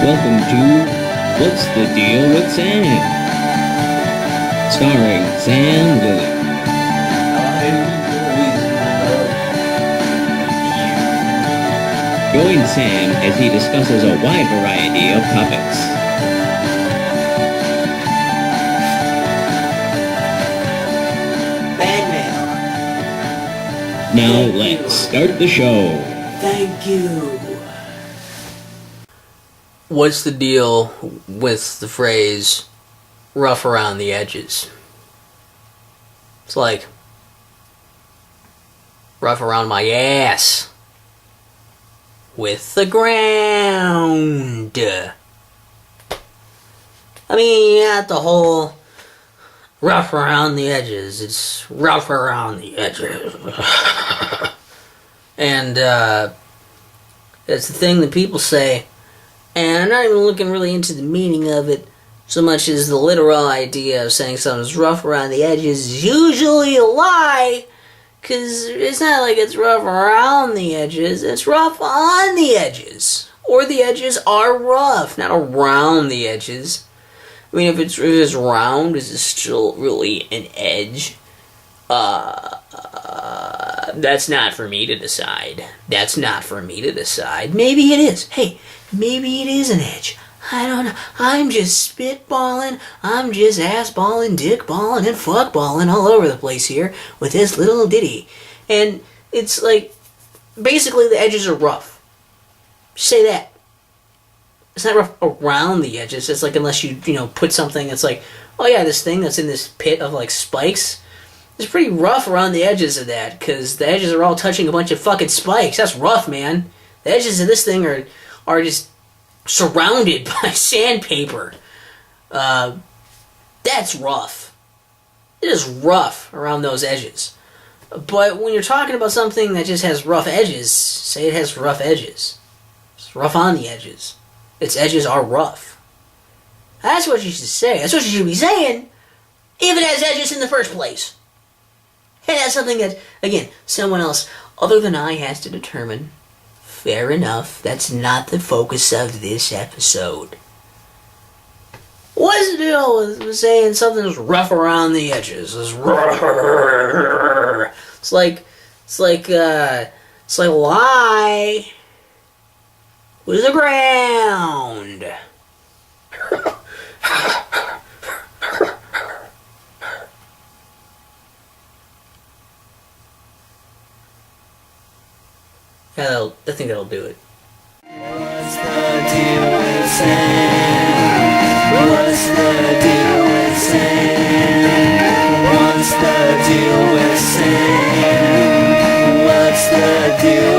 welcome to What's the Deal with Sam? Starring Sam Lilly. Join Sam as he discusses a wide variety of topics. Bad mail. Now let's start the show. Thank you. What's the deal with the phrase rough around the edges? It's like rough around my ass with the ground. I mean, not the whole rough around the edges. It's rough around the edges. And it's the thing that people say. And I'm not even looking really into the meaning of it so much as the literal idea of saying something's rough around the edges is usually a lie, because it's not like it's rough around the edges, it's rough on the edges. Or the edges are rough, not around the edges. I mean, if it's round, is it still really an edge? That's not for me to decide. Maybe it is. Hey, maybe it is an edge. I don't know. I'm just spitballing. I'm just assballing, dickballing, and fuckballing all over the place here with this little ditty. And it's like, basically the edges are rough. Say that. It's not rough around the edges. It's like, unless you put something that's like, oh yeah, this thing that's in this pit of like spikes, it's pretty rough around the edges of that, because the edges are all touching a bunch of fucking spikes. That's rough, man. The edges of this thing are just surrounded by sandpaper. That's rough. It is rough around those edges. But when you're talking about something that just has rough edges, say it has rough edges. It's rough on the edges. Its edges are rough. That's what you should say. That's what you should be saying if it has edges in the first place. And that's something that, again, someone else other than I has to determine. Fair enough. That's not the focus of this episode. What's the deal with saying something's rough around the edges? It's like lie with the ground. I think that'll do it. What's the deal with Sam? What's the deal with Sam? What's the deal with Sam? What's the deal